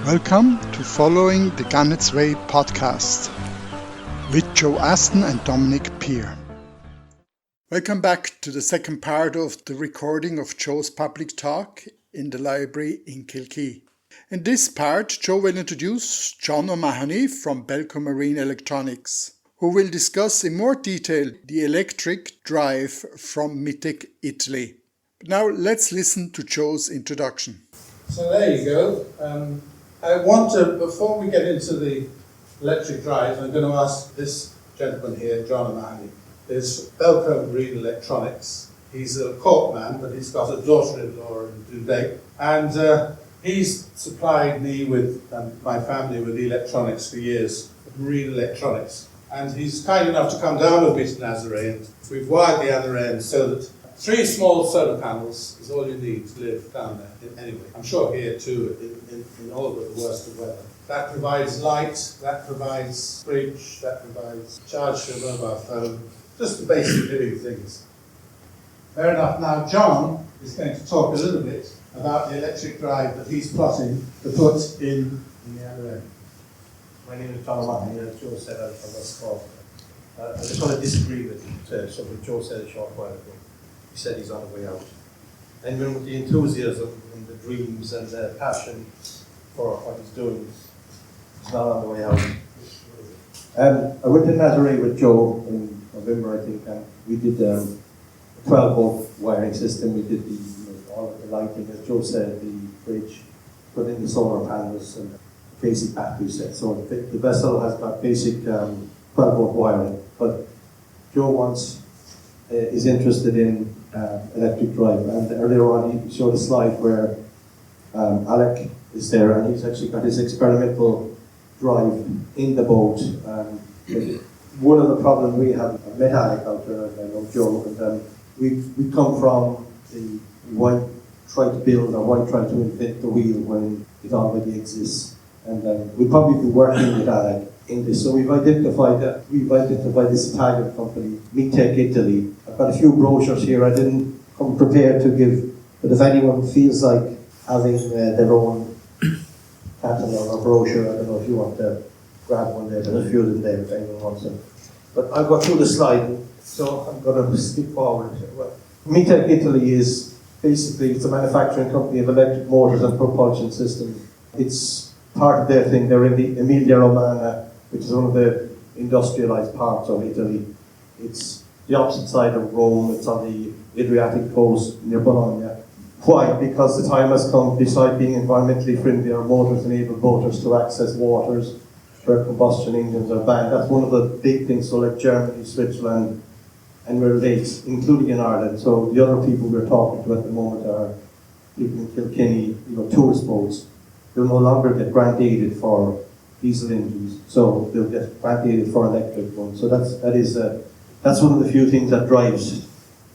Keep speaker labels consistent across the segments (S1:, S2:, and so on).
S1: Welcome to Following the Gannet's Way podcast with Joe Aston and Dominic Peer. Welcome back to the second part of the recording of Joe's public talk in the library in Kilkee. In this part, Joe will introduce John O'Mahony from Belco Marine Electronics, who will discuss in more detail the electric drive from Mitek, Italy. But now let's listen to Joe's introduction.
S2: So there you go. I want to, before we get into the electric drive, I'm going to ask this gentleman here, John O'Mahony. There's Belco Marine Electronics. He's a corp man, but he's got a daughter-in-law in Dubai. And he's supplied me with, and my family, with electronics for years, marine electronics. And he's kind enough to come down with me to Nazaré, and we've wired the other end so that 3 small solar panels is all you need to live down there. Anyway, I'm sure here too, in all but the worst of weather. That provides light, that provides fridge, that provides charge for your mobile phone, just the basic living things. Fair enough. Now John is going to talk a little bit about the electric drive that he's plotting to put in the other end.
S3: My name is John O'Mahony, as Joe said, I'm from West Cork. I just want to disagree with something Joe said a short while ago. He said he's on the way out. And with the enthusiasm and the dreams and the passion for what he's doing, he's not on the way out. I went to Nazaré with Joe in November, I think, and we did a 12-volt wiring system. We did all of the lighting, as Joe said, the fridge, put in the solar panels and basic battery set. So the vessel has got basic 12-volt wiring, but Joe is interested in electric drive. And earlier on he showed a slide where Alec is there, and he's actually got his experimental drive in the boat. One of the problems we have, I met Alec out there, and I know Joe, and we come from the why try to build or why try to invent the wheel when it already exists. And we'll probably be working with Alec in this. So we've identified this Italian company, Mitek Italy. I've got a few brochures here. I didn't come prepared to give, but if anyone feels like having their own catalog or brochure, I don't know if you want to grab one there. There's a few of them there if anyone wants them. But I'll go through the slide, so I'm going to skip forward. Well, Mitek Italy is basically, it's a manufacturing company of electric motors and propulsion systems. It's part of their thing. They're in the Emilia-Romagna, which is one of the industrialized parts of Italy. It's the opposite side of Rome. It's on the Adriatic coast near Bologna. Why? Because the time has come, beside being environmentally friendly, our motors enable boaters to access waters where combustion engines are banned. That's one of the big things. So like Germany, Switzerland, and we're late, including in Ireland. So the other people we're talking to at the moment are people in Kilkenny, tourist boats. They'll no longer get grant aided for diesel engines, so they'll get grant aided for electric ones. So that's one of the few things that drives,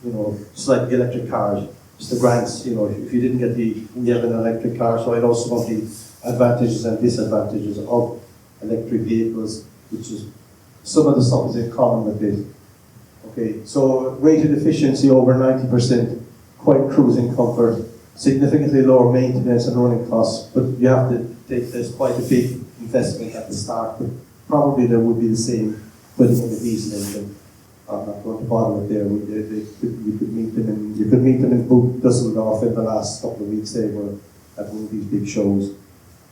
S3: just like the electric cars. It's the grants. If you didn't get you have an electric car. So I know some of the advantages and disadvantages of electric vehicles, which is some of the stuff is in common with it. Okay, so rated efficiency over 90%, quite cruising comfort, significantly lower maintenance and running costs, but you have to take this quite a big investment at the start. But probably there would be the same putting in the diesel engine. I'm not going to bother with there. You could meet them in Dusseldorf in the last couple of weeks. They were at one of these big shows.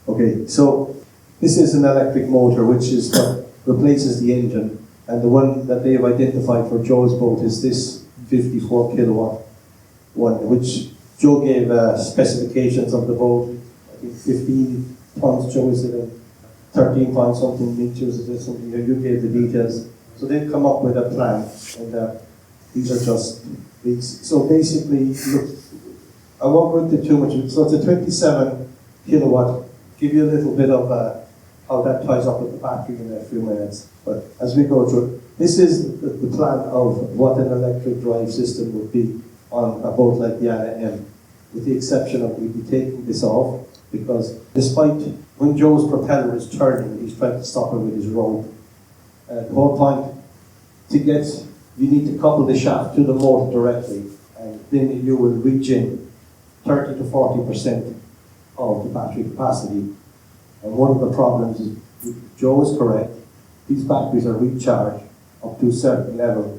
S3: Okay, so this is an electric motor which is what replaces the engine. And the one that they have identified for Joe's boat is this 54 kilowatt one, which Joe gave specifications of the boat. I think 15 tons, Joe, is it 13 point something meters, is it something? You gave the details. So they've come up with a plan, and these are just these. So basically, look, I won't go into too much. So it's a 27 kilowatt. Give you a little bit of how that ties up with the battery in a few minutes. But as we go through, this is the plan of what an electric drive system would be on a boat like the Anna M, with the exception of we'd be taking this off, because despite when Joe's propeller is turning, he's trying to stop it with his rope. The whole point you need to couple the shaft to the motor directly, and then you will reach in 30 to 40% of the battery capacity And one of the problems is, Joe is correct, these batteries are recharged up to a certain level.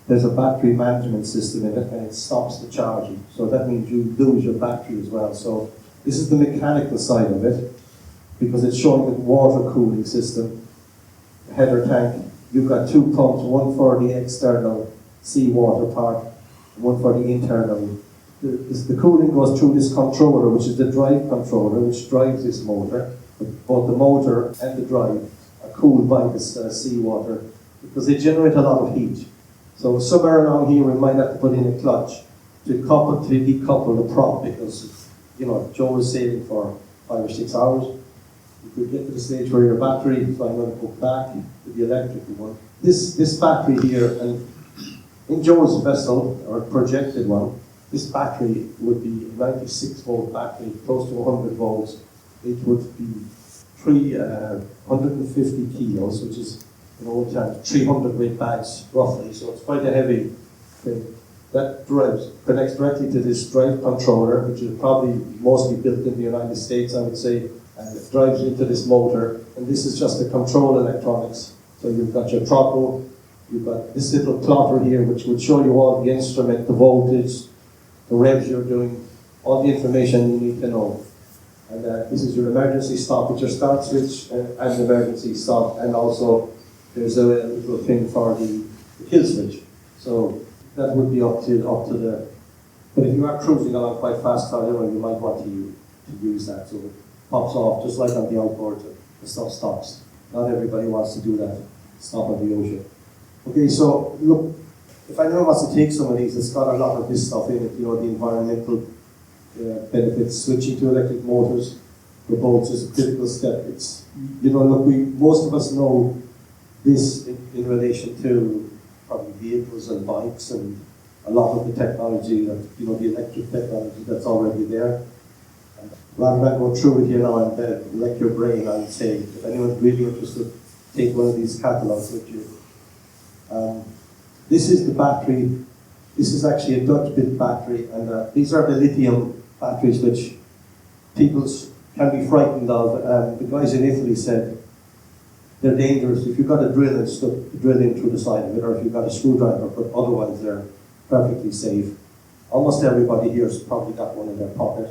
S3: There's a battery management system in it and it stops the charging. So that means you lose your battery as well. So this is the mechanical side of it, because it's showing the water cooling system, header tank. You've got two pumps, one for the external seawater part, and one for the internal. The cooling goes through this controller, which is the drive controller, which drives this motor. But both the motor and the drive are cooled by this seawater, because they generate a lot of heat. So somewhere along here we might have to put in a clutch to decouple the prop, because Joe was sailing for 5 or 6 hours. You could get to the stage where your battery, so I'm going to go back to the electrical one. This battery here, and in Joe's vessel, or projected one, this battery would be a 96 volt battery, close to 100 volts. It would be 350 kilos, which is, in old times, 300 weight bags, roughly. So it's quite a heavy thing. That connects directly to this drive controller, which is probably mostly built in the United States, I would say, and it drives into this motor. And this is just the control electronics. So you've got your throttle, you've got this little plotter here, which would show you all the instrument, the voltage, the revs you're doing, all the information you need to know. And this is your emergency stop with your start switch and emergency stop, and also there's a little thing for the kill switch. So that would be up to the. But if you are cruising along quite fast, however, you might want to use that. So it pops off just like on the outboard. The stuff stops. Not everybody wants to do that. Stop on the ocean. Okay, so look, if anyone wants to take some of these, it's got a lot of this stuff in it. The environmental benefits. Switching to electric motors for boats is a critical step. It's look, most of us know this in relation to probably vehicles and bikes and a lot of the technology that, the electric technology that's already there. And rather than go through it here now and wreck your brain, I would say, if anyone's really interested, take one of these catalogs with you. This is the battery. This is actually a Dutch-built battery, and these are the lithium batteries which people can be frightened of. The guys in Italy said they're dangerous. If you've got a drill and stuck the drill in through the side of it, or if you've got a screwdriver, but otherwise they're perfectly safe. Almost everybody here has probably got one in their pocket,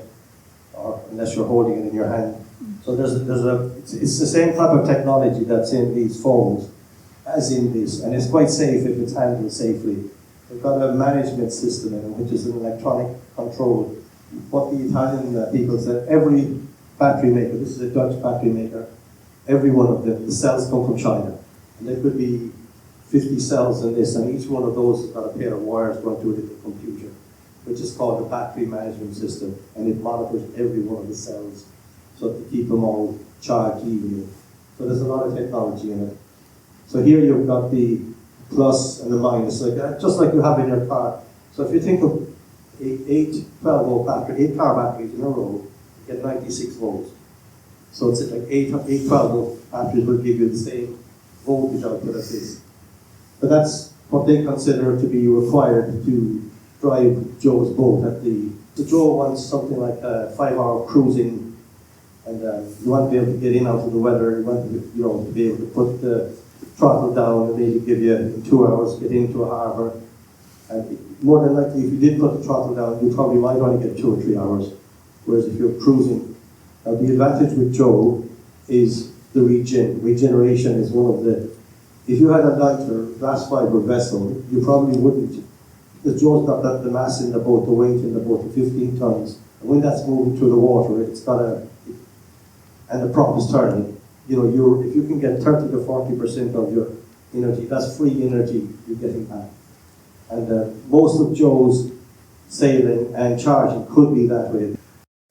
S3: or unless you're holding it in your hand. So it's the same type of technology that's in these phones as in this, and it's quite safe if it's handled safely. We've got a management system in it, which is an electronic control. What the Italian people said, every battery maker, this is a Dutch battery maker, every one of them, the cells come from China. And there could be 50 cells in this, and each one of those has got a pair of wires going to a little computer, which is called a battery management system, and it monitors every one of the cells so to keep them all charged evenly. So there's a lot of technology in it. So here you've got the plus and the minus, just like you have in your car. So if you think of 8 12-volt battery, 8 car batteries in a row, you get 96 volts. So it's like 8 12-volt batteries will give you the same voltage output as this. But that's what they consider to be required to drive Joe's boat at the. So Joe wants something like a 5-hour cruising, and you want to be able to get in out of the weather. You want to be able to put the throttle down and maybe give you in 2 hours get into a harbour. And more than likely, if you did put the throttle down, you probably might only get 2 or 3 hours. Whereas if you're cruising, now the advantage with Joe is the regeneration is one of the. If you had a lighter glass fibre vessel, you probably wouldn't. Because Joe's got the mass in the boat, the weight in the boat, 15 tons. And when that's moving through the water, it's got and the prop is turning. If you can get 30 to 40% of your energy, that's free energy you're getting back. And most of Joe's sailing and charging could be that way.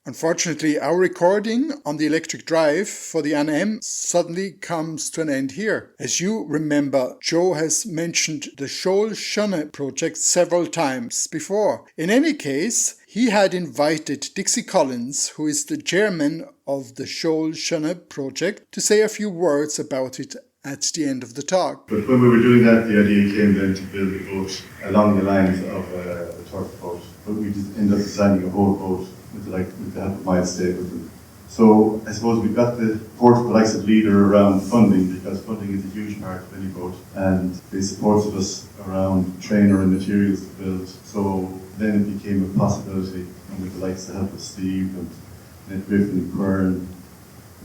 S1: Unfortunately, our recording on the electric drive for the NM suddenly comes to an end here. As you remember, Joe has mentioned the Seol Sionna project several times before. In any case, he had invited Dixie Collins, who is the chairman of the Seol Sionna project, to say a few words about it at the end of the talk.
S4: But when we were doing that, the idea came then to build a boat along the lines of a turf boat. But we just ended up designing a whole boat with the help of Mitek, with the So I suppose we've got the support of the likes of Leader around funding, because funding is a huge part of any boat, and they supported us around trainer and materials to build. So then it became a possibility, and with the likes of help of Steve and Ned Griffin and Quern,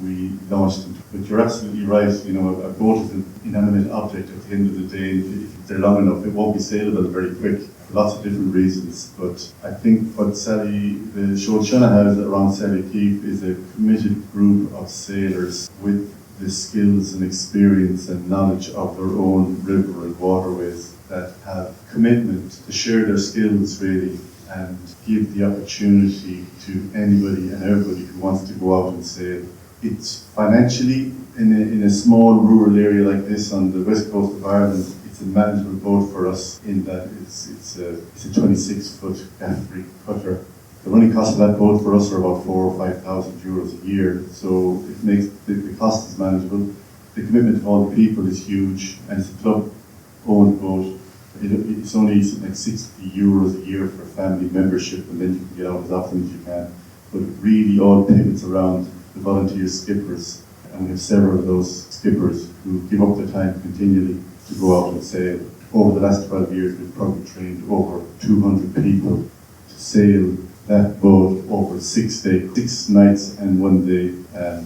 S4: we launched it. But you're absolutely right, a boat is an inanimate object at the end of the day. If they're long enough, it won't be saleable very quick, for lots of different reasons. But I think what the Seol Sionna has around Sally Keith is a committed group of sailors with the skills and experience and knowledge of their own river and waterways that have commitment to share their skills really and give the opportunity to anybody and everybody who wants to go out and sail. It's financially, in a small rural area like this on the west coast of Ireland, it's a manageable boat for us in that it's a 26-foot gaff-free cutter. The running cost of that boat for us are about €4,000 or €5,000 a year, so it makes the cost is manageable. The commitment of all the people is huge, and it's a club-owned boat. It's only something like €60 a year for a family membership, and then you can get out as often as you can. But it really all pivots around the volunteer skippers, and we have several of those skippers who give up their time continually to go out and sail. Over the last 12 years, we've probably trained over 200 people to sail that boat over 6 days, 6 nights and 1 day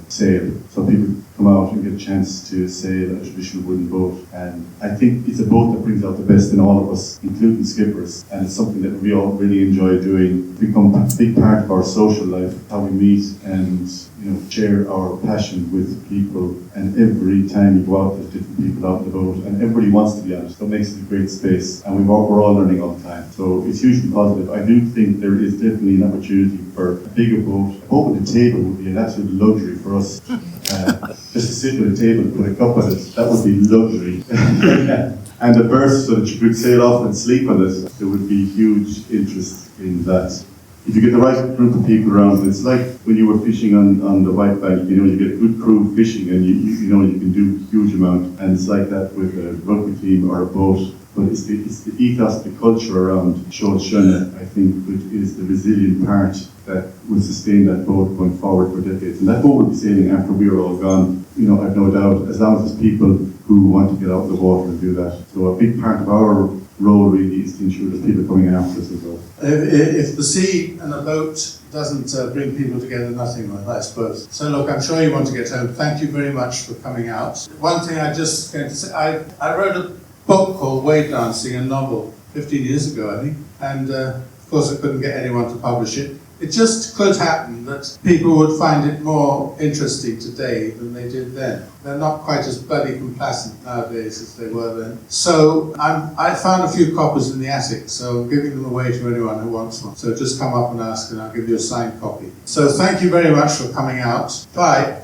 S4: sail. So people come out and get a chance to sail a traditional wooden boat. And I think it's a boat that brings out the best in all of us, including skippers. And it's something that we all really enjoy doing. It's become a big part of our social life, how we meet and share our passion with people. And every time you go out, there's different people out in the boat, and everybody wants to be on it. So it makes it a great space, and we're all learning all the time. So it's hugely positive. I do think there is definitely an opportunity for a bigger boat. A boat with a table would be an absolute luxury for us. Just to sit with a table and put a cup on it, that would be luxury. And a berth so that you could sail off and sleep on it. There would be huge interest in that. If you get the right group of people around, it's like when you were fishing on the White Bank, you get a good crew fishing and you can do a huge amount. And it's like that with a rugby team or a boat. But it's the ethos, the culture around Seol Sionna, I think, which is the resilient part that will sustain that boat going forward for decades. And that boat will be sailing after we are all gone, I've no doubt, as long as there's people who want to get out of the water and do that. So a big part of our role really is to ensure there's people coming after us as well.
S2: If the sea and a boat doesn't bring people together, nothing will, I suppose. So look, I'm sure you want to get home. Thank you very much for coming out. One thing I just going to say, I wrote a book called Wave Dancing, a novel, 15 years ago, I think. And of course I couldn't get anyone to publish it. It just could happen that people would find it more interesting today than they did then. They're not quite as bloody complacent nowadays as they were then. So I found a few copies in the attic, so I'm giving them away to anyone who wants one. So just come up and ask and I'll give you a signed copy. So thank you very much for coming out. Bye.